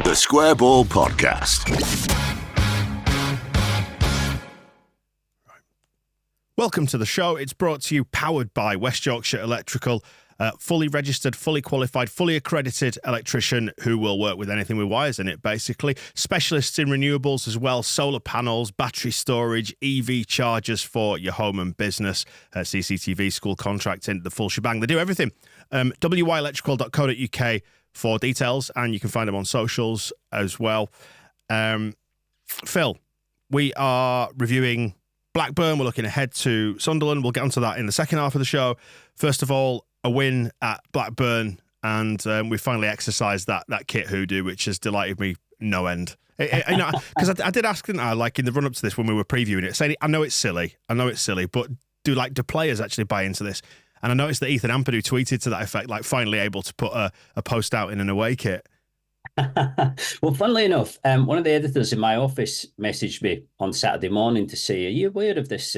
The Square Ball Podcast. Welcome to the show. It's brought to you, powered by West Yorkshire Electrical. Fully registered, fully qualified, fully accredited electrician who will work with anything with wires in it, basically. Specialists in renewables as well, solar panels, battery storage, EV chargers for your home and business, CCTV, school contracting, the full shebang. They do everything. wyelectrical.co.uk for details, and you can find them on socials as well. Phil, we are reviewing Blackburn. We're looking ahead to Sunderland. We'll get onto that in the second half of the show. First of all, a win at Blackburn, and we finally exercised that kit hoodoo, which has delighted me no end. Because I did ask, didn't I, like in the run-up to this when we were previewing it, saying, I know it's silly, but do players actually buy into this? And I noticed that Ethan Ampadu tweeted to that effect, like finally able to put a post out in an away kit. Well, funnily enough, one of the editors in my office messaged me on Saturday morning to say, are you aware of this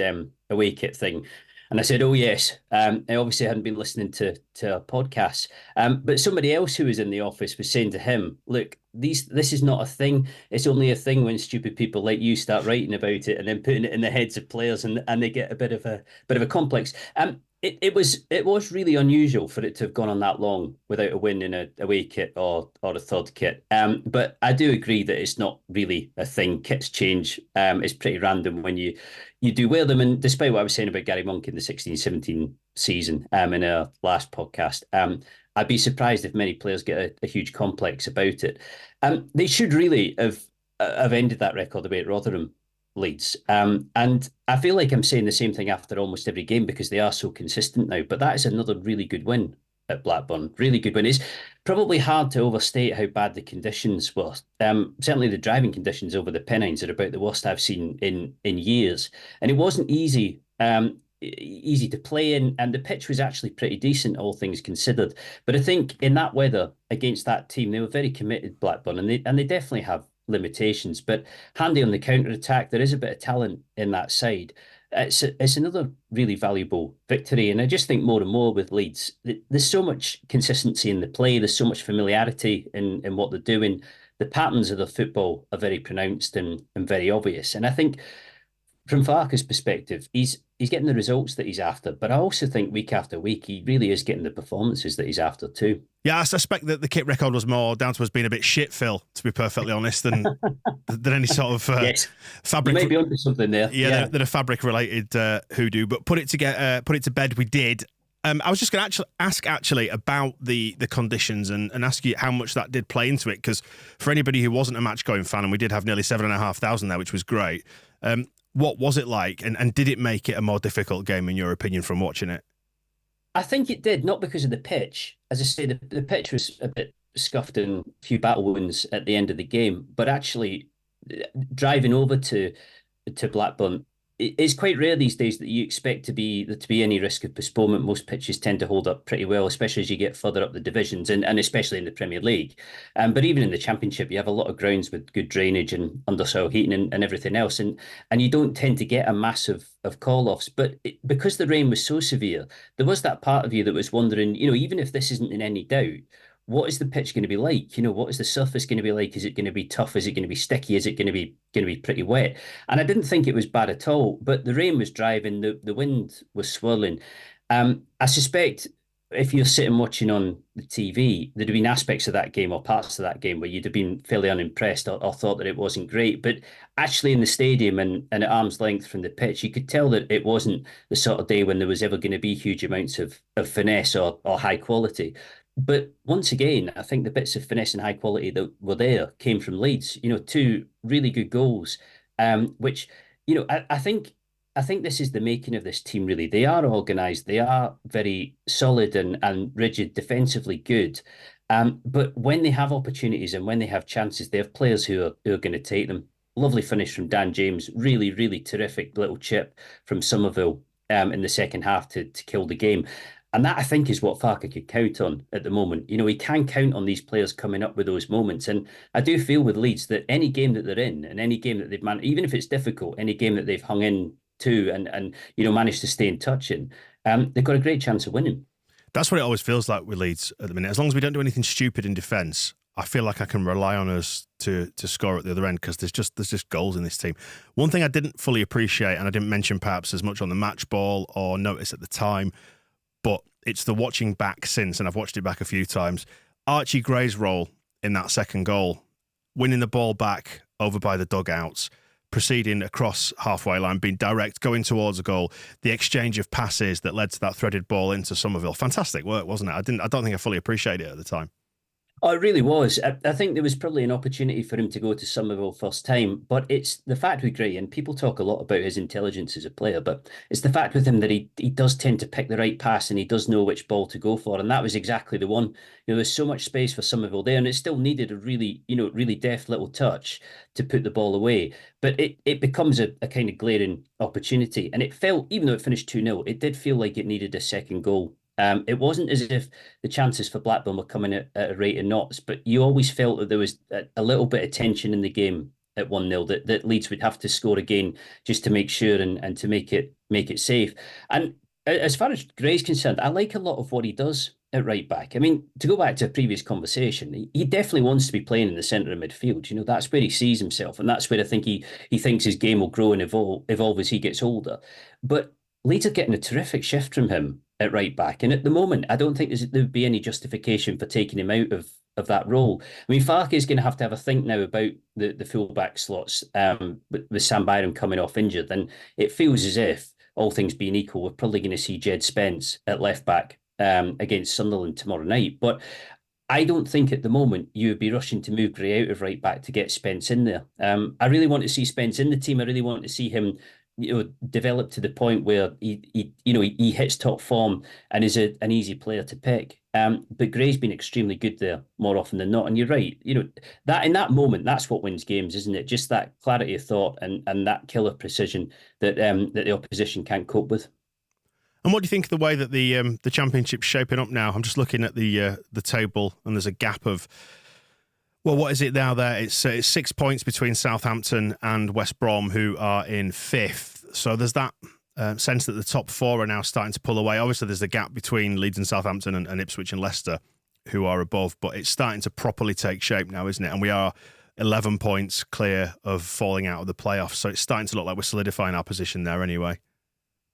away kit thing? And I said, oh, yes. I obviously hadn't been listening to our podcasts. But somebody else who was in the office was saying to him, look, this is not a thing. It's only a thing when stupid people like you start writing about it and then putting it in the heads of players and they get a bit of a complex. It was really unusual for it to have gone on that long without a win in a away kit or a third kit. But I do agree that it's not really a thing. Kits change. It's pretty random when you do wear them. And despite what I was saying about Gary Monk in the 16-17 season in our last podcast, I'd be surprised if many players get a huge complex about it. They should really have ended that record away at Rotherham, Leeds. And I feel like I'm saying the same thing after almost every game because they are so consistent now. But that is another really good win at Blackburn. Really good win. It's probably hard to overstate how bad the conditions were. Certainly the driving conditions over the Pennines are about the worst I've seen in years. And it wasn't easy to play in, and the pitch was actually pretty decent, all things considered. But I think in that weather against that team, they were very committed, Blackburn, and they definitely have limitations, but handy on the counter-attack. There is a bit of talent in that side. It's another really valuable victory, and I just think more and more with Leeds, there's so much consistency in the play, there's so much familiarity in what they're doing. The patterns of the football are very pronounced and very obvious, and I think from Farke's perspective, he's getting the results that he's after, but I also think week after week, he really is getting the performances that he's after too. Yeah, I suspect that the kit record was more down to us being a bit shit, Phil, to be perfectly honest, than any sort of yes. fabric. You may be onto something there. Yeah. Than a fabric-related hoodoo, but put it to bed we did. I was just going to ask about the conditions and ask you how much that did play into it, because for anybody who wasn't a match-going fan, and we did have nearly 7,500 there, which was great, what was it like, and did it make it a more difficult game, in your opinion, from watching it? I think it did, not because of the pitch. As I say, the pitch was a bit scuffed and a few battle wounds at the end of the game, but actually driving over to Blackburn, it's quite rare these days that you expect there to be any risk of postponement. Most pitches tend to hold up pretty well, especially as you get further up the divisions and especially in the Premier League. But even in the Championship, you have a lot of grounds with good drainage and undersoil heating and everything else. And you don't tend to get a massive of call-offs. But because the rain was so severe, there was that part of you that was wondering, even if this isn't in any doubt, what is the pitch going to be like? What is the surface going to be like? Is it going to be tough? Is it going to be sticky? Is it going to be pretty wet? And I didn't think it was bad at all, but the rain was driving, the wind was swirling. I suspect if you're sitting watching on the TV, there'd have been aspects of that game or parts of that game where you'd have been fairly unimpressed or thought that it wasn't great. But actually in the stadium and at arm's length from the pitch, you could tell that it wasn't the sort of day when there was ever going to be huge amounts of finesse or high quality. But once again, I think the bits of finesse and high quality that were there came from Leeds. Two really good goals, which, I think this is the making of this team, really. They are organised. They are very solid and rigid, defensively good. But when they have opportunities and when they have chances, they have players who are going to take them. Lovely finish from Dan James. Really, really terrific little chip from Somerville in the second half to kill the game. And that, I think, is what Farke could count on at the moment. He can count on these players coming up with those moments. And I do feel with Leeds that any game that they're in and any game that they've managed, even if it's difficult, any game that they've hung in to and managed to stay in touch in, they've got a great chance of winning. That's what it always feels like with Leeds at the minute. As long as we don't do anything stupid in defence, I feel like I can rely on us to score at the other end because there's just goals in this team. One thing I didn't fully appreciate, and I didn't mention perhaps as much on the match ball or notice at the time, but it's the watching back since, and I've watched it back a few times. Archie Gray's role in that second goal, winning the ball back over by the dugouts, proceeding across halfway line, being direct, going towards a goal, the exchange of passes that led to that threaded ball into Somerville. Fantastic work, wasn't it? I don't think I fully appreciated it at the time. Oh, it really was. I think there was probably an opportunity for him to go to Somerville first time, but it's the fact with Gray, and people talk a lot about his intelligence as a player, but it's the fact with him that he does tend to pick the right pass and he does know which ball to go for, and that was exactly the one. There's so much space for Somerville there, and it still needed a really, really deft little touch to put the ball away, but it becomes a kind of glaring opportunity, and it felt, even though it finished 2-0, it did feel like it needed a second goal. It wasn't as if the chances for Blackburn were coming at a rate of knots, but you always felt that there was a little bit of tension in the game at 1-0 that Leeds would have to score again just to make sure and to make it safe. And as far as Gray's concerned, I like a lot of what he does at right back. I mean, to go back to a previous conversation, he definitely wants to be playing in the centre of midfield. That's where he sees himself, and that's where I think he thinks his game will grow and evolve as he gets older. But Leeds are getting a terrific shift from him at right back, and at the moment, I don't think there would be any justification for taking him out of that role. I mean, Farke is going to have a think now about the full-back slots with Sam Byram coming off injured, and it feels as if, all things being equal, we're probably going to see Djed Spence at left back against Sunderland tomorrow night. But I don't think at the moment you would be rushing to move Gray out of right back to get Spence in there. I really want to see Spence in the team. I really want to see him develop to the point where he hits top form and is an easy player to pick. But Gray's been extremely good there more often than not. And you're right, that in that moment, that's what wins games, isn't it? Just that clarity of thought and that killer precision that the opposition can't cope with. And what do you think of the way that the championship's shaping up now? I'm just looking at the table, and there's a gap of, well, what is it now there? It's 6 points between Southampton and West Brom, who are in fifth. So there's that sense that the top four are now starting to pull away. Obviously, there's the gap between Leeds and Southampton and Ipswich and Leicester, who are above. But it's starting to properly take shape now, isn't it? And we are 11 points clear of falling out of the playoffs. So it's starting to look like we're solidifying our position there anyway.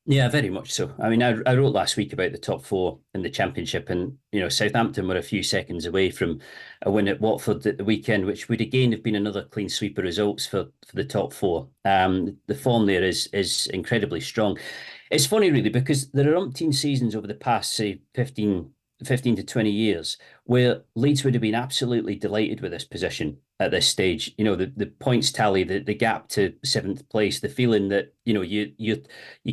Yeah, very much so. I mean, I wrote last week about the top four in the Championship, and Southampton were a few seconds away from a win at Watford at the weekend, which would again have been another clean sweep of results for the top four. The form there is incredibly strong. It's funny, really, because there are umpteen seasons over the past, say, 15 to 20 years where Leeds would have been absolutely delighted with this position at this stage. The points tally, the gap to seventh place, the feeling that you're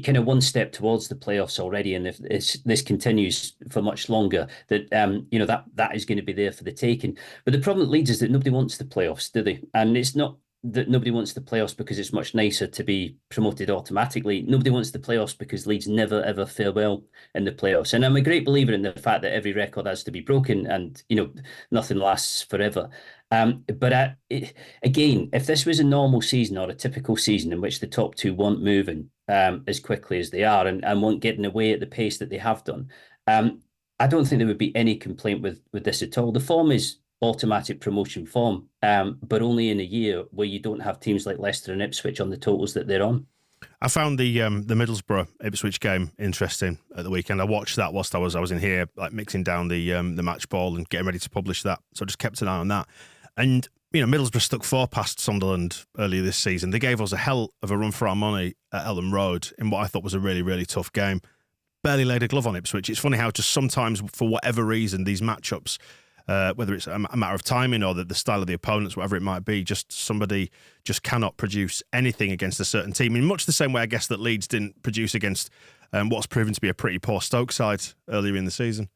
kind of one step towards the playoffs already, and if this continues for much longer, that that is going to be there for the taking. But the problem that Leeds is that nobody wants the playoffs, do they? And it's not that nobody wants the playoffs because it's much nicer to be promoted automatically. Nobody wants the playoffs because Leeds never ever fare well in the playoffs. And I'm a great believer in the fact that every record has to be broken, and nothing lasts forever. But again, if this was a normal season or a typical season in which the top two weren't moving as quickly as they are and weren't getting away at the pace that they have done, I don't think there would be any complaint with this at all. The form is automatic promotion form, but only in a year where you don't have teams like Leicester and Ipswich on the totals that they're on. I found the Middlesbrough Ipswich game interesting at the weekend. I watched that whilst I was in here, like mixing down the match ball and getting ready to publish that. So I just kept an eye on that. And Middlesbrough stuck four past Sunderland earlier this season. They gave us a hell of a run for our money at Ellen Road in what I thought was a really, really tough game. Barely laid a glove on Ipswich. It's funny how just sometimes, for whatever reason, these matchups, whether it's a matter of timing or the style of the opponents, whatever it might be, just somebody just cannot produce anything against a certain team. In much the same way, I guess, that Leeds didn't produce against what's proven to be a pretty poor Stoke side earlier in the season.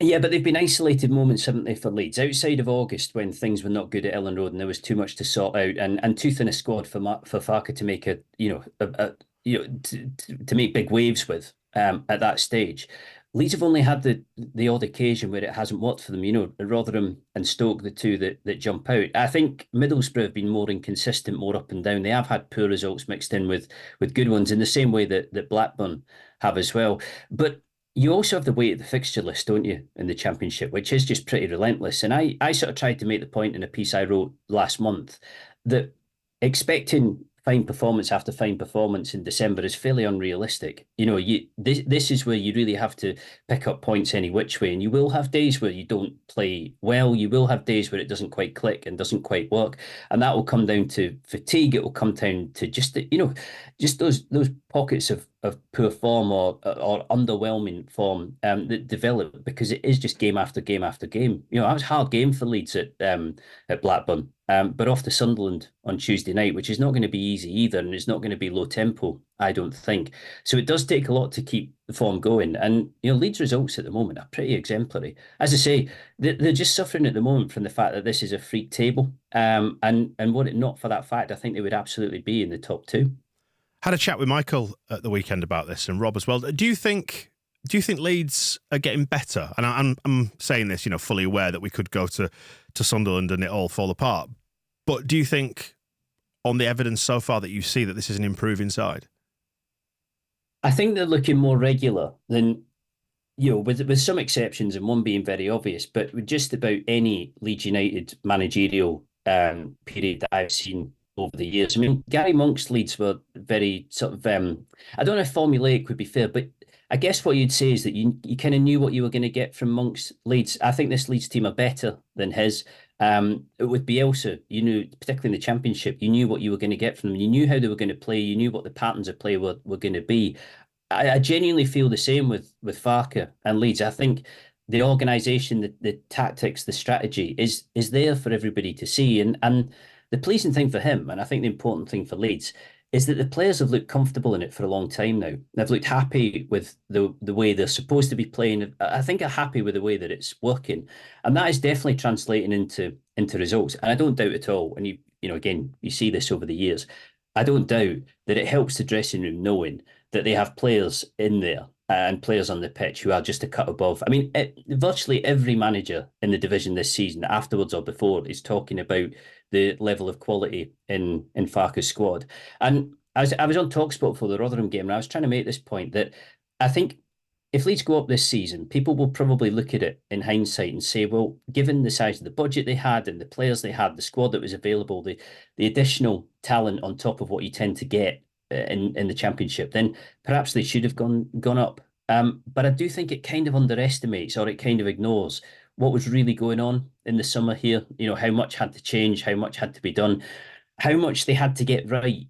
Yeah, but they've been isolated moments, haven't they, for Leeds? Outside of August, when things were not good at Ellen Road and there was too much to sort out, and tooth in a squad for Farke to make to make big waves with at that stage. Leeds have only had the odd occasion where it hasn't worked for them. Rotherham and Stoke, the two that jump out. I think Middlesbrough have been more inconsistent, more up and down. They have had poor results mixed in with good ones, in the same way that Blackburn have as well. But you also have the weight of the fixture list, don't you, in the Championship, which is just pretty relentless. And I sort of tried to make the point in a piece I wrote last month that expecting fine performance after fine performance in December is fairly unrealistic. This is where you really have to pick up points any which way, and you will have days where you don't play well. You will have days where it doesn't quite click and doesn't quite work, and that will come down to fatigue. It will come down to just those pockets of poor form or underwhelming form that develop because it is just game after game after game. That was a hard game for Leeds at Blackburn. But off to Sunderland on Tuesday night, which is not going to be easy either, and it's not going to be low tempo, I don't think. So it does take a lot to keep the form going. And Leeds' results at the moment are pretty exemplary. As I say, they're just suffering at the moment from the fact that this is a freak table. And were it not for that fact, I think they would absolutely be in the top two. Had a chat with Michael at the weekend about this, and Rob as well. Do you think Leeds are getting better? And I'm saying this, fully aware that we could go to Sunderland and it all fall apart. But do you think, on the evidence so far, that you see that this is an improving side? I think they're looking more regular than, with some exceptions, and one being very obvious, but with just about any Leeds United managerial period that I've seen over the years. I mean, Gary Monk's Leeds were very sort of, I don't know if formulaic would be fair, but I guess what you'd say is that you kind of knew what you were going to get from Monk's Leeds. I think this Leeds team are better than his. With Bielsa, you knew, particularly in the Championship, you knew what you were going to get from them. You knew how they were going to play. You knew what the patterns of play were going to be. I genuinely feel the same with Farke and Leeds. I think the organisation, the tactics, the strategy is there for everybody to see. And the pleasing thing for him, and I think the important thing for Leeds, is that the players have looked comfortable in it for a long time now. They've looked happy with the way they're supposed to be playing. I think are happy with the way that it's working. And that is definitely translating into results. And I don't doubt at all, and again, you see this over the years, I don't doubt that it helps the dressing room knowing that they have players in there and players on the pitch who are just a cut above. I mean, virtually every manager in the division this season, afterwards or before, is talking about the level of quality in Farke's squad. And I was on TalkSport for the Rotherham game, and I was trying to make this point that I think if Leeds go up this season, people will probably look at it in hindsight and say, well, given the size of the budget they had and the players they had, the squad that was available, the additional talent on top of what you tend to get in the Championship, then perhaps they should have gone up. But I do think it kind of underestimates, or it kind of ignores, what was really going on in the summer here. How much had to change, how much had to be done, how much they had to get right,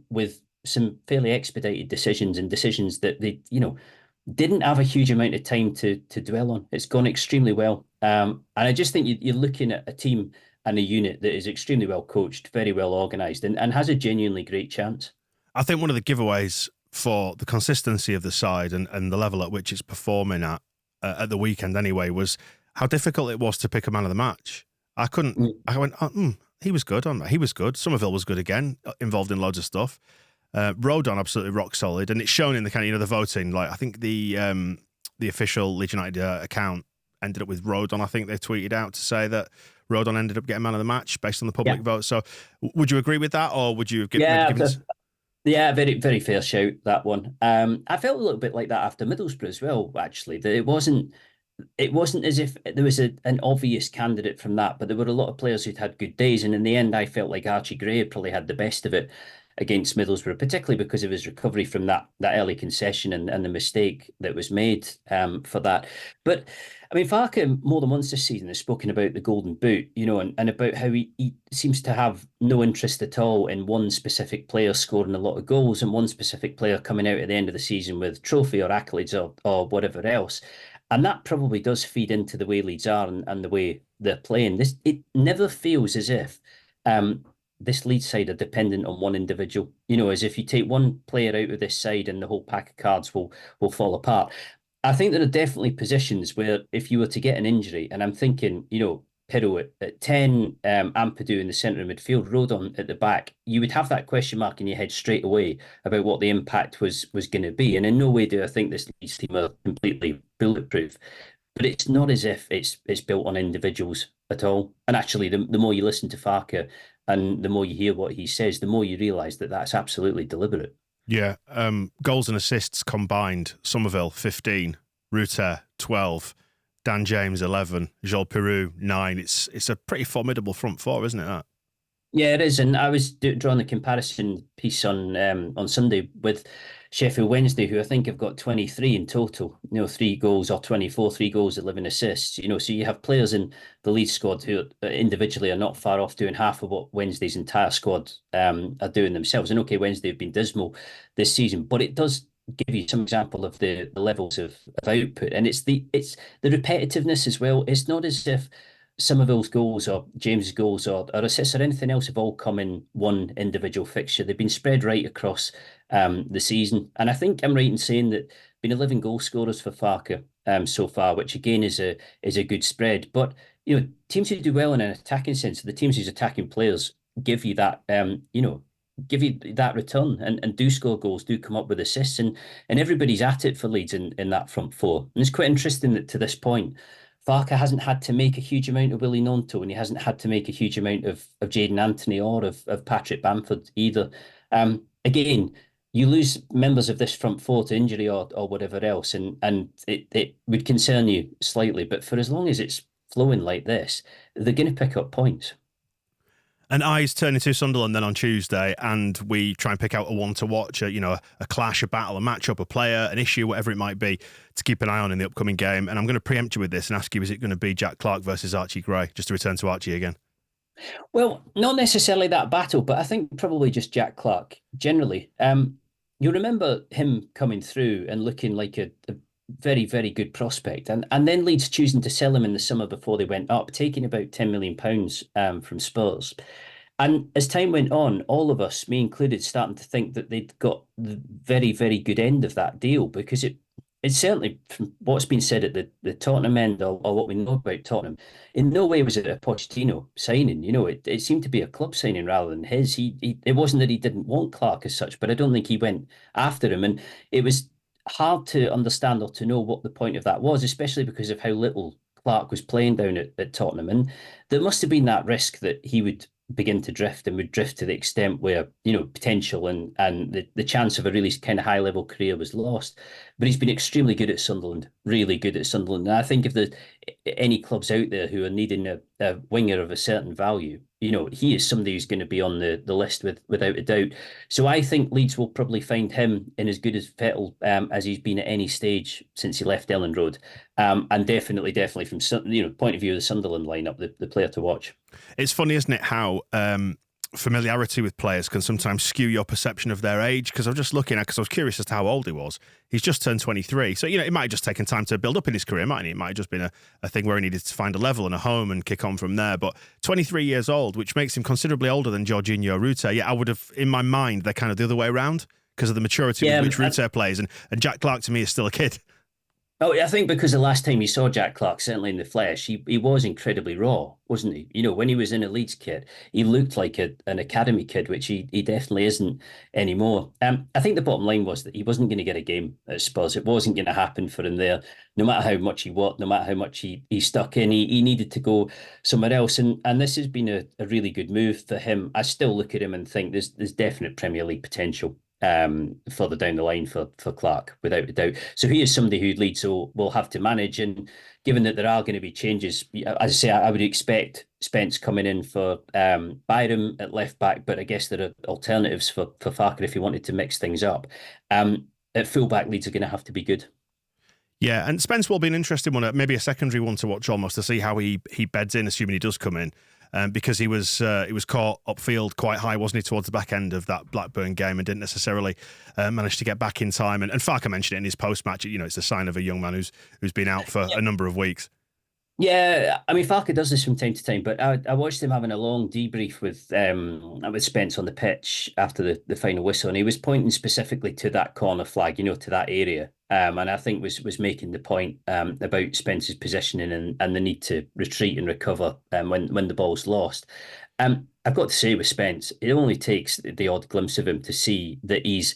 with some fairly expedited decisions and decisions that they, didn't have a huge amount of time to dwell on. It's gone extremely well. And I just think you're looking at a team and a unit that is extremely well coached, very well organised, and has a genuinely great chance. I think one of the giveaways for the consistency of the side and the level at which it's performing at the weekend anyway was how difficult it was to pick a man of the match. I went, he was good on that. He was good. Somerville was good again, involved in loads of stuff. Rodon absolutely rock solid, and it's shown in the kind of the voting. Like I think the official Leeds United account ended up with Rodon. I think they tweeted out to say that Rodon ended up getting man of the match based on the public vote. So would you agree with that, or would you have given? Yeah, very, very fair shout, that one. I felt a little bit like that after Middlesbrough as well, actually. That it wasn't as if there was an obvious candidate from that, but there were a lot of players who'd had good days. And in the end, I felt like Archie Gray had probably had the best of it against Middlesbrough, particularly because of his recovery from that early concession and the mistake that was made for that. But I mean, Farke more than once this season has spoken about the Golden Boot, and about how he seems to have no interest at all in one specific player scoring a lot of goals and one specific player coming out at the end of the season with trophy or accolades or whatever else. And that probably does feed into the way Leeds are and the way they're playing. It never feels as if this Leeds side are dependent on one individual. As if you take one player out of this side and the whole pack of cards will fall apart. I think there are definitely positions where if you were to get an injury, and I'm thinking, Pirro at 10, Ampadu in the centre of midfield, Rodon at the back, you would have that question mark in your head straight away about what the impact was going to be. And in no way do I think this Leeds team are completely bulletproof. But it's not as if it's built on individuals at all. And actually, the more you listen to Farke and the more you hear what he says, the more you realise that that's absolutely deliberate. Yeah. Goals and assists combined, Somerville 15, Rutter 12, Dan James 11, Joel Peru 9. It's a pretty formidable front four, isn't it? That. Yeah, it is, and I was drawing the comparison piece on Sunday with Sheffield Wednesday, who I think have got 23 in total. 3 goals or 24, 3 goals, 11 assists. So you have players in the Leeds squad who individually are not far off doing half of what Wednesday's entire squad are doing themselves. And okay, Wednesday have been dismal this season, but it does give you some example of the levels of output, and it's the repetitiveness as well. It's not as if some of those goals or James's goals or assists or anything else have all come in one individual fixture. They've been spread right across the season. And I think I'm right in saying that been 11 goal scorers for Farke so far, which again is a good spread. But teams who do well in an attacking sense, the teams whose attacking players give you that give you that return and do score goals, do come up with assists, and everybody's at it for Leeds in that front four. And it's quite interesting that to this point, Farke hasn't had to make a huge amount of Willie Gnonto, and he hasn't had to make a huge amount of Jadon Anthony or of Patrick Bamford either. Again, you lose members of this front four to injury or whatever else, and it would concern you slightly. But for as long as it's flowing like this, they're going to pick up points. And eyes turn into Sunderland then on Tuesday, and we try and pick out a one to watch, a clash, a battle, a matchup, a player, an issue, whatever it might be, to keep an eye on in the upcoming game. And I'm going to preempt you with this and ask you, is it going to be Jack Clarke versus Archie Gray? Just to return to Archie again. Well, not necessarily that battle, but I think probably just Jack Clarke generally. You remember him coming through and looking like a very, very good prospect. And then Leeds choosing to sell him in the summer before they went up, taking about £10 million from Spurs. And as time went on, all of us, me included, starting to think that they'd got the very, very good end of that deal, because it's certainly, from what's been said at the Tottenham end or what we know about Tottenham, in no way was it a Pochettino signing. It seemed to be a club signing rather than his. It wasn't that he didn't want Clarke as such, but I don't think he went after him. And it was hard to understand or to know what the point of that was, especially because of how little Clarke was playing down at Tottenham. And there must have been that risk that he would begin to drift and would drift to the extent where, potential and the chance of a really kind of high level career was lost. But he's been extremely good at Sunderland, really good at Sunderland. And I think if there's any clubs out there who are needing a winger of a certain value, he is somebody who's going to be on the list without a doubt. So I think Leeds will probably find him in as good as Vettel as he's been at any stage since he left Elland Road. And definitely from point of view of the Sunderland lineup, the player to watch. It's funny, isn't it, how familiarity with players can sometimes skew your perception of their age, because I was just looking at, because I was curious as to how old he was. He's just turned 23. So, it might have just taken time to build up in his career, mightn't it? It might have just been a thing where he needed to find a level and a home and kick on from there. But 23 years old, which makes him considerably older than Jorginho Rutter. Yeah, I would have, in my mind, they're kind of the other way around because of the maturity with which Rutter plays. And Jack Clarke, to me, is still a kid. Oh, I think because the last time you saw Jack Clarke, certainly in the flesh, he was incredibly raw, wasn't he? When he was in a Leeds kit, he looked like an academy kid, which he definitely isn't anymore. I think the bottom line was that he wasn't going to get a game at Spurs. It wasn't going to happen for him there, no matter how much he worked, no matter how much he stuck in. He needed to go somewhere else, and this has been a really good move for him. I still look at him and think there's definite Premier League potential further down the line for Clarke, without a doubt. So he is somebody who Leeds will have to manage, and given that there are going to be changes, as I say, I would expect Spence coming in for Byram at left back, but I guess there are alternatives for Farke if he wanted to mix things up. At full back, Leeds are going to have to be good. Yeah, and Spence will be an interesting one, maybe a secondary one to watch almost, to see how he beds in, assuming he does come in. Because he was caught upfield quite high, wasn't he, towards the back end of that Blackburn game, and didn't necessarily manage to get back in time. And Farke mentioned it in his post-match. It's a sign of a young man who's been out for a number of weeks. Yeah, I mean, Farke does this from time to time, but I watched him having a long debrief with Spence on the pitch after the final whistle, and he was pointing specifically to that corner flag, to that area, and I think was making the point about Spence's positioning and the need to retreat and recover when the ball's lost. I've got to say with Spence, it only takes the odd glimpse of him to see that he's,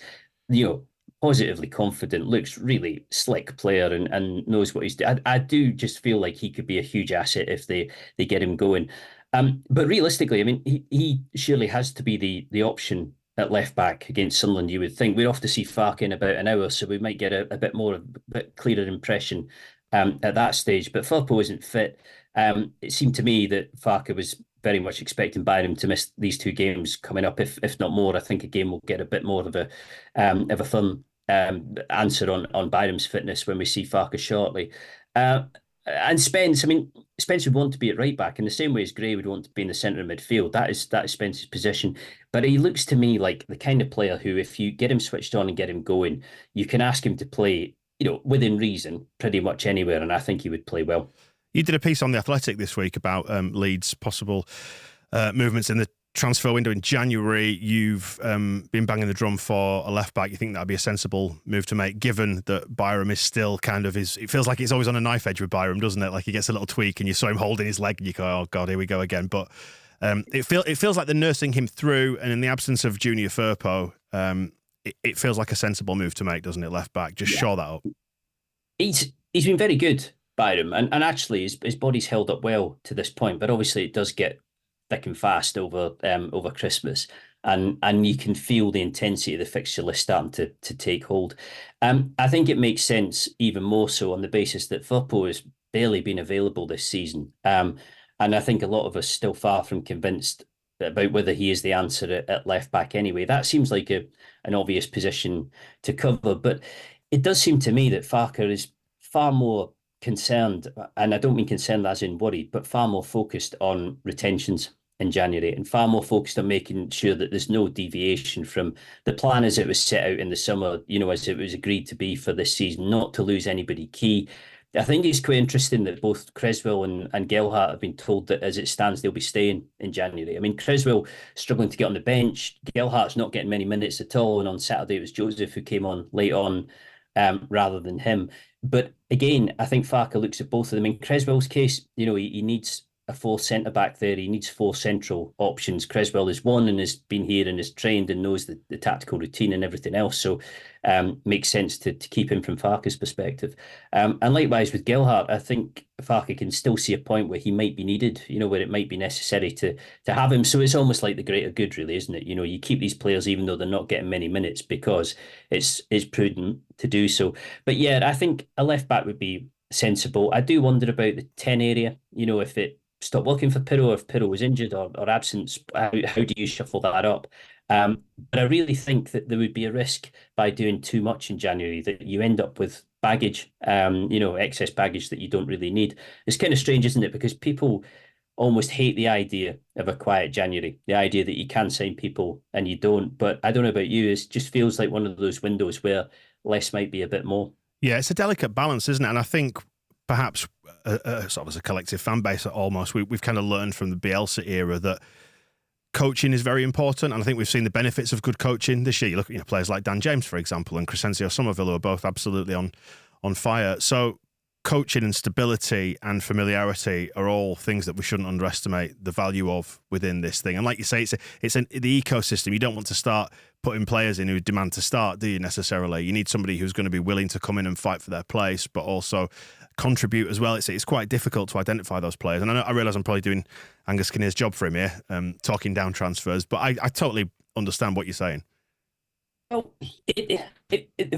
positively confident, looks really slick player and knows what he's doing. I do just feel like he could be a huge asset if they get him going. But realistically, I mean, he surely has to be the option at left back against Sunderland, you would think. We're off to see Farke in about an hour, so we might get a bit clearer impression at that stage. But Firpo isn't fit. It seemed to me that Farke was very much expecting Byram to miss these two games coming up, if not more. I think a game will get a bit more of a firm answer on Byram's fitness when we see Farke shortly. And Spence, I mean, Spence would want to be at right back in the same way as Gray would want to be in the centre of midfield. That is Spence's position. But he looks to me like the kind of player who, if you get him switched on and get him going, you can ask him to play, within reason, pretty much anywhere, and I think he would play well. You did a piece on The Athletic this week about Leeds' possible movements in the transfer window in January. You've been banging the drum for a left back. You think that'd be a sensible move to make, given that Byram is still it feels like it's always on a knife edge with Byram, doesn't it? Like he gets a little tweak and you saw him holding his leg and you go, oh God, here we go again. But it feels like they're nursing him through, and in the absence of Junior Firpo, it feels like a sensible move to make, doesn't it? Left back, just shore that up. He's been very good, Byram, and actually his body's held up well to this point, but obviously it does get thick and fast over Christmas, and you can feel the intensity of the fixture list starting to take hold. I think it makes sense even more so on the basis that Firpo has barely been available this season, and I think a lot of us still far from convinced about whether he is the answer at left back anyway. That seems like an obvious position to cover, but it does seem to me that Farke is far more concerned, and I don't mean concerned as in worried, but far more focused on retentions in January and far more focused on making sure that there's no deviation from the plan as it was set out in the summer, as it was agreed to be for this season, not to lose anybody key. I think it's quite interesting that both Creswell and Gelhardt have been told that as it stands, they'll be staying in January. I mean, Creswell struggling to get on the bench, Gelhardt's not getting many minutes at all, and on Saturday it was Joseph who came on late on rather than him. But again, I think Farke looks at both of them. In Creswell's case, he needs a fourth centre-back there. He needs four central options. Creswell is one and has been here and is trained and knows the tactical routine and everything else. So makes sense to keep him from Farke's perspective. And likewise with Gelhardt, I think Farke can still see a point where he might be needed, where it might be necessary to have him. So it's almost like the greater good, really, isn't it? You keep these players even though they're not getting many minutes because it's prudent to do so. But yeah, I think a left back would be sensible. I do wonder about the 10 area, if it stopped working for Pirro, if Pirro was injured or absent, how do you shuffle that up? But I really think that there would be a risk by doing too much in January that you end up with baggage, excess baggage that you don't really need. It's kind of strange, isn't it? Because people almost hate the idea of a quiet January, the idea that you can sign people and you don't. But I don't know about you, it just feels like one of those windows where less might be a bit more. Yeah, it's a delicate balance, isn't it? And I think perhaps sort of as a collective fan base almost, we've kind of learned from the Bielsa era that coaching is very important, and I think we've seen the benefits of good coaching this year. You look at players like Dan James, for example, and Crescencio Somerville, who are both absolutely on fire. So coaching and stability and familiarity are all things that we shouldn't underestimate the value of within this thing. And like you say, it's the ecosystem. You don't want to start putting players in who demand to start, do you, necessarily? You need somebody who's going to be willing to come in and fight for their place, but also contribute as well. It's quite difficult to identify those players. And I realise I'm probably doing Angus Kinnear's job for him here, talking down transfers, but I totally understand what you're saying. Well,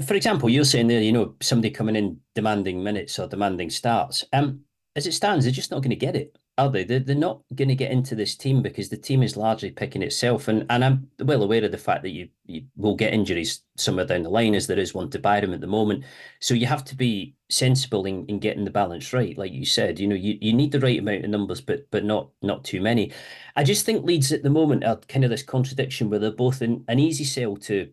for example, you're saying there, somebody coming in demanding minutes or demanding starts. As it stands, they're just not going to get it, are they? They're not going to get into this team because the team is largely picking itself. And I'm well aware of the fact that you will get injuries somewhere down the line, as there is one to Byram at the moment. So you have to be sensible in getting the balance right. Like you said, you need the right amount of numbers, but not too many. I just think Leeds at the moment are kind of this contradiction where they're both an easy sell to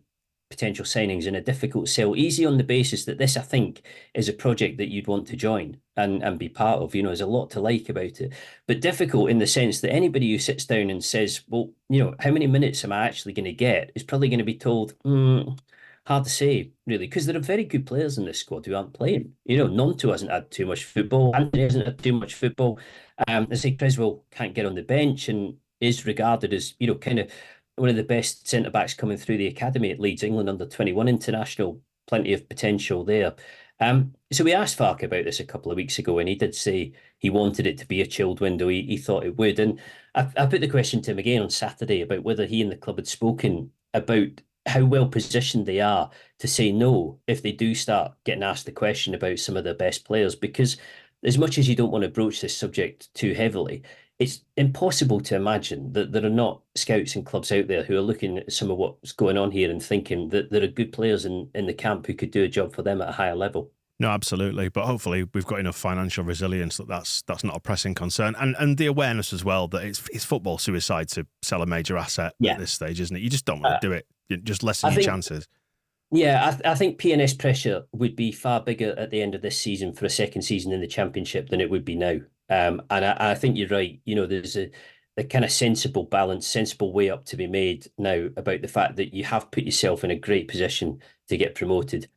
potential signings and a difficult sell. Easy on the basis that this, I think, is a project that you'd want to join and be part of. There's a lot to like about it, but difficult in the sense that anybody who sits down and says, well, how many minutes am I actually going to get, is probably going to be told, hard to say, really, because there are very good players in this squad who aren't playing. Nonto hasn't had too much football. Anthony hasn't had too much football. I say Creswell can't get on the bench and is regarded as, kind of one of the best centre-backs coming through the academy at Leeds, England under-21 international, plenty of potential there. So we asked Farke about this a couple of weeks ago, and he did say he wanted it to be a chilled window. He thought it would. And I put the question to him again on Saturday about whether he and the club had spoken about how well positioned they are to say no if they do start getting asked the question about some of their best players. Because as much as you don't want to broach this subject too heavily, it's impossible to imagine that there are not scouts and clubs out there who are looking at some of what's going on here and thinking that there are good players in the camp who could do a job for them at a higher level. No, absolutely. But hopefully we've got enough financial resilience that's not a pressing concern. And the awareness as well that it's football suicide to sell a major asset at this stage, isn't it? You just don't want to do it. You just lessen your chances. Yeah, I think P&S pressure would be far bigger at the end of this season for a second season in the Championship than it would be now. And I think you're right. There's a kind of sensible balance, sensible way up to be made now about the fact that you have put yourself in a great position to get promoted.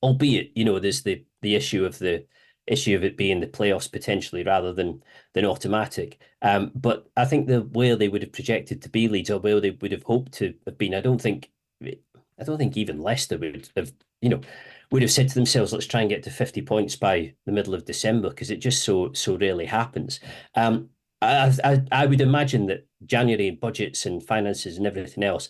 Albeit, there's the issue of it being the playoffs potentially rather than automatic. But I think where they would have projected to be, Leeds, or where they would have hoped to have been, I don't think even Leicester would have said to themselves, let's try and get to 50 points by the middle of December, because it just so rarely happens. I would imagine that January budgets and finances and everything else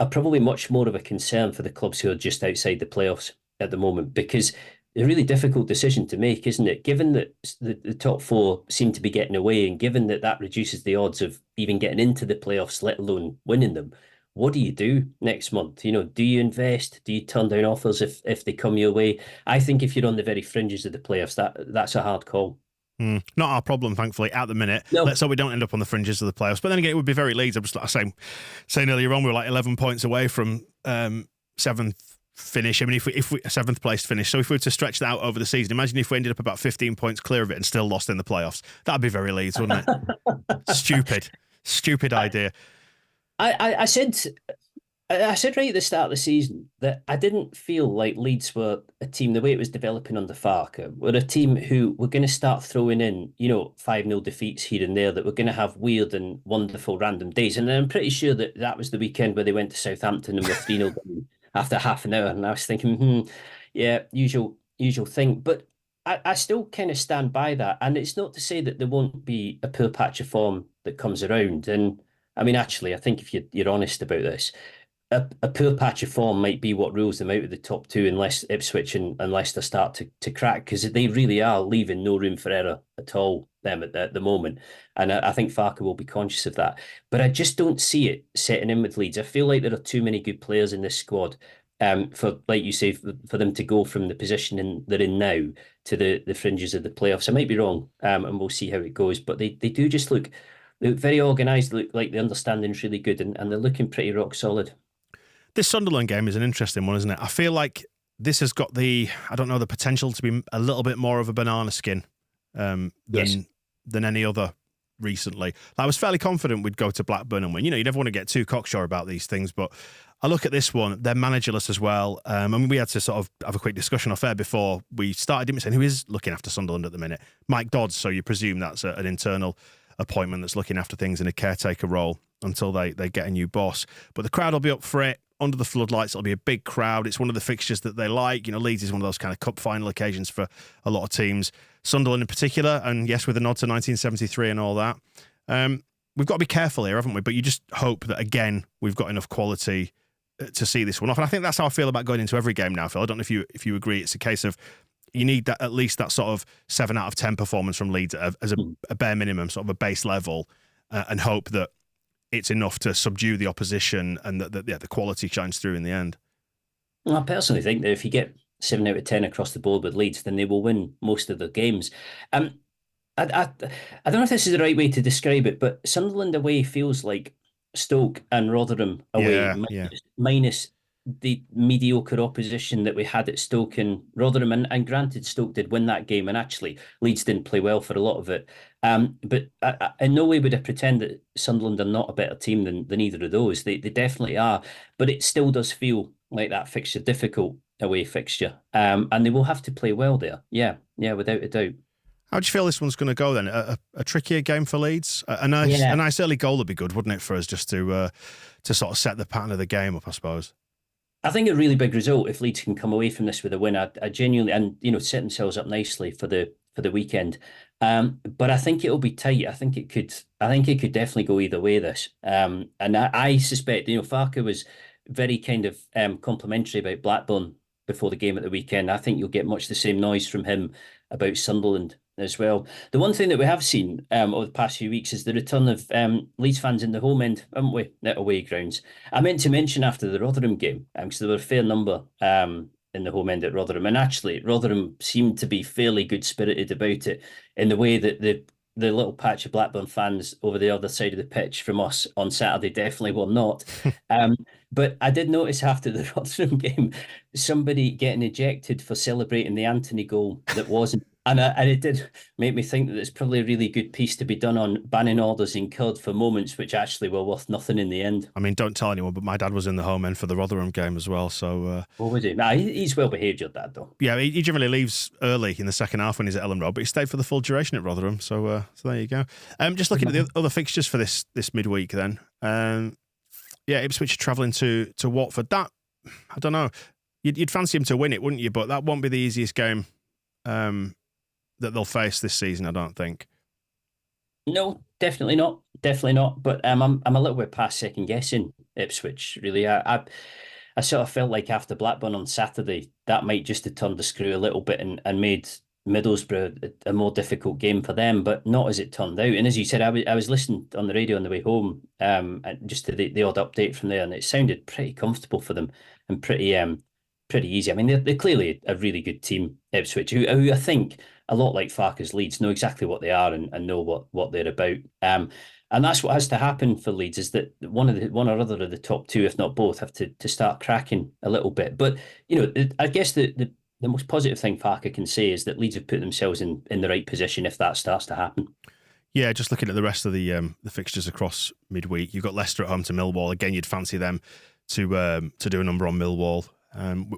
are probably much more of a concern for the clubs who are just outside the playoffs at the moment, because a really difficult decision to make, isn't it? Given that the top four seem to be getting away, and given that reduces the odds of even getting into the playoffs, let alone winning them. What do you do next month? Do you invest? Do you turn down offers if they come your way? I think if you're on the very fringes of the playoffs, that's a hard call. Not our problem, thankfully, at the minute. No. Let's hope we don't end up on the fringes of the playoffs. But then again, it would be very Leeds. I was saying earlier on, we were like 11 points away from seventh finish. I mean, if we seventh place finish. So if we were to stretch that out over the season, imagine if we ended up about 15 points clear of it and still lost in the playoffs. That'd be very Leeds, wouldn't it? Stupid idea. I said right at the start of the season that I didn't feel like Leeds were a team, the way it was developing under Farke, were a team who were going to start throwing in, 5-0 defeats here and there, that were going to have weird and wonderful random days. And I'm pretty sure that was the weekend where they went to Southampton and were 3-0 after half an hour. And I was thinking, yeah, usual thing. But I still kind of stand by that. And it's not to say that there won't be a poor patch of form that comes around. And I mean, actually, I think if you're honest about this, a poor patch of form might be what rules them out of the top two, unless Ipswich and Leicester start to crack, because they really are leaving no room for error at all, them at the moment. And I think Farke will be conscious of that. But I just don't see it setting in with Leeds. I feel like there are too many good players in this squad for, like you say, for them to go from the position they're in now to the fringes of the playoffs. I might be wrong, and we'll see how it goes. But they do just look very organised, look like the understanding's really good, and they're looking pretty rock solid. This Sunderland game is an interesting one, isn't it? I feel like this has got the potential to be a little bit more of a banana skin than any other recently. I was fairly confident we'd go to Blackburn and win. You never want to get too cocksure about these things, but I look at this one, they're managerless as well. And we had to sort of have a quick discussion off air before we started, didn't we, saying who is looking after Sunderland at the minute? Mike Dodds, so you presume that's an internal appointment that's looking after things in a caretaker role until they get a new boss. But the crowd will be up for it. Under the floodlights, it'll be a big crowd. It's one of the fixtures that they like. Leeds is one of those kind of cup final occasions for a lot of teams. Sunderland in particular, and yes, with a nod to 1973 and all that. We've got to be careful here, haven't we? But you just hope that, again, we've got enough quality to see this one off. And I think that's how I feel about going into every game now, Phil. I don't know if you agree. It's a case of you need that, at least that sort of 7 out of 10 performance from Leeds as a bare minimum, sort of a base level, and hope that it's enough to subdue the opposition and that the quality shines through in the end. Well, I personally think that if you get 7 out of 10 across the board with Leeds, then they will win most of the games. I don't know if this is the right way to describe it, but Sunderland away feels like Stoke and Rotherham away, minus the mediocre opposition that we had at Stoke and Rotherham. And granted, Stoke did win that game, and actually Leeds didn't play well for a lot of it. But I in no way would I pretend that Sunderland are not a better team than either of those. They definitely are. But it still does feel like that fixture, difficult away fixture. And they will have to play well there. Yeah, without a doubt. How do you feel this one's going to go then? A trickier game for Leeds? A nice early goal would be good, wouldn't it, for us just to sort of set the pattern of the game up, I suppose? I think a really big result if Leeds can come away from this with a win. I genuinely, and set themselves up nicely for the weekend. But I think it'll be tight. I think it could definitely go either way. This, and I suspect, Farke was very kind of complimentary about Blackburn before the game at the weekend. I think you'll get much the same noise from him about Sunderland as well. The one thing that we have seen over the past few weeks is the return of Leeds fans in the home end, haven't we, at away grounds. I meant to mention after the Rotherham game, because there were a fair number in the home end at Rotherham, and actually Rotherham seemed to be fairly good-spirited about it in the way that the little patch of Blackburn fans over the other side of the pitch from us on Saturday definitely were not. But I did notice after the Rotherham game, somebody getting ejected for celebrating the Anthony goal that wasn't. And it did make me think that it's probably a really good piece to be done on banning orders incurred for moments which actually were worth nothing in the end. I mean, don't tell anyone, but my dad was in the home end for the Rotherham game as well. So, what was it? Nah, he's well behaved, your dad, though. Yeah, he generally leaves early in the second half when he's at Ellen Road, but he stayed for the full duration at Rotherham. So there you go. Just looking at the other fixtures for this midweek, then. Ipswich are travelling to Watford. That, I don't know. You'd fancy him to win it, wouldn't you? But that won't be the easiest game that they'll face this season, I don't think. No, definitely not. Definitely not. But I'm a little bit past second guessing Ipswich, really. I sort of felt like after Blackburn on Saturday, that might just have turned the screw a little bit and made Middlesbrough a more difficult game for them, but not as it turned out. And as you said, I was listening on the radio on the way home, and just to the odd update from there, and it sounded pretty comfortable for them and pretty easy. I mean, they're clearly a really good team, Ipswich, who I think, a lot like Farke's Leeds, know exactly what they are and know what they're about. And that's what has to happen for Leeds, is that one or other of the top two, if not both, have to start cracking a little bit. But, I guess the most positive thing Farke can say is that Leeds have put themselves in the right position if that starts to happen. Yeah, just looking at the rest of the fixtures across midweek, you've got Leicester at home to Millwall. Again, you'd fancy them to do a number on Millwall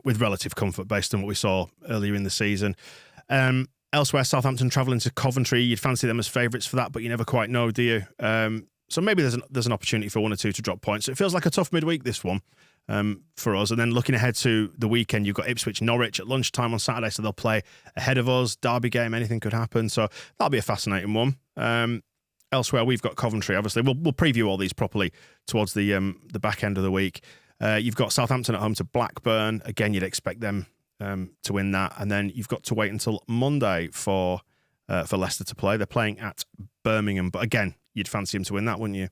with relative comfort based on what we saw earlier in the season. Elsewhere, Southampton travelling to Coventry. You'd fancy them as favourites for that, but you never quite know, do you? So maybe there's an opportunity for one or two to drop points. So it feels like a tough midweek, this one, for us. And then looking ahead to the weekend, you've got Ipswich Norwich at lunchtime on Saturday, so they'll play ahead of us. Derby game, anything could happen. So that'll be a fascinating one. Elsewhere, we've got Coventry, obviously. We'll preview all these properly towards the back end of the week. You've got Southampton at home to Blackburn. Again, you'd expect them to win that, and then you've got to wait until Monday for Leicester to play. They're playing at Birmingham, but again, you'd fancy him to win that, wouldn't you?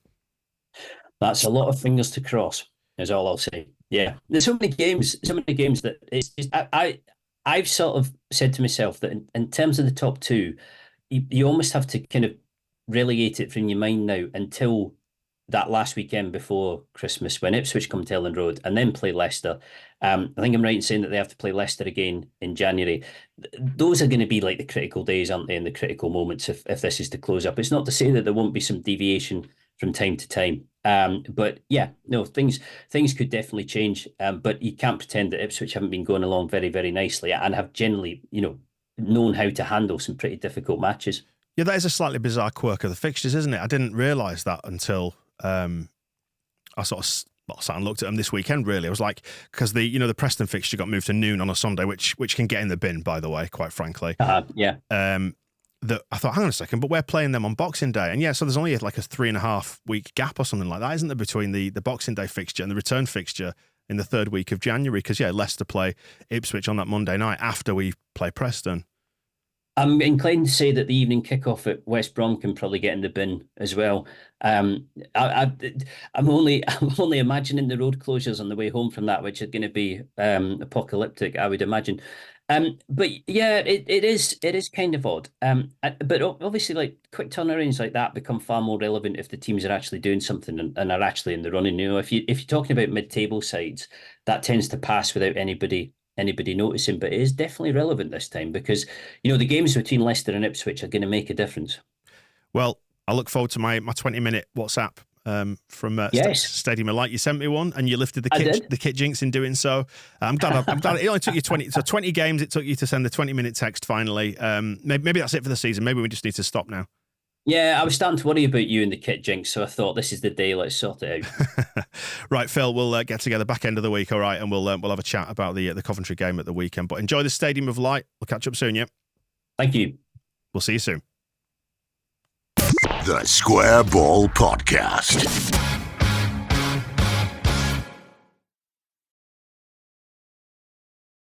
That's a lot of fingers to cross, is all I'll say. Yeah, there's so many games that it's just, I've sort of said to myself that in terms of the top two, you almost have to kind of relegate it from your mind now until that last weekend before Christmas, when Ipswich come to Ellen Road and then play Leicester. I think I'm right in saying that they have to play Leicester again in January. Those are going to be like the critical days, aren't they, and the critical moments if this is to close up. It's not to say that there won't be some deviation from time to time. But yeah, no, things could definitely change. But you can't pretend that Ipswich haven't been going along very, very nicely and have generally, known how to handle some pretty difficult matches. Yeah, that is a slightly bizarre quirk of the fixtures, isn't it? I didn't realise that until I sort of sat and looked at them this weekend, really. I was like, because the Preston fixture got moved to noon on a Sunday, which can get in the bin, by the way, quite frankly. Yeah. That I thought, hang on a second, but we're playing them on Boxing Day. And yeah, so there's only like a 3.5 week gap or something like that, isn't there, between the Boxing Day fixture and the return fixture in the third week of January? Because, yeah, Leicester play Ipswich on that Monday night after we play Preston. I'm inclined to say that the evening kickoff at West Brom can probably get in the bin as well. I'm only imagining the road closures on the way home from that, which are going to be apocalyptic, I would imagine. But yeah, it is kind of odd. But obviously, like, quick turnarounds like that become far more relevant if the teams are actually doing something and are actually in the running. If you're talking about mid-table sides, that tends to pass without anybody noticing, but it is definitely relevant this time because, the games between Leicester and Ipswich are going to make a difference. Well, I look forward to my 20-minute WhatsApp from Stadium of Light. You sent me one and you lifted the kit jinx in doing so. I'm glad it only took you 20 games it took you to send the 20-minute text finally. Maybe that's it for the season. Maybe we just need to stop now. Yeah, I was starting to worry about you and the kit jinx, so I thought this is the day, let's sort it out. Right, Phil, we'll get together back end of the week, all right, and we'll have a chat about the Coventry game at the weekend. But enjoy the Stadium of Light. We'll catch up soon, yeah? Thank you. We'll see you soon. The Square Ball Podcast.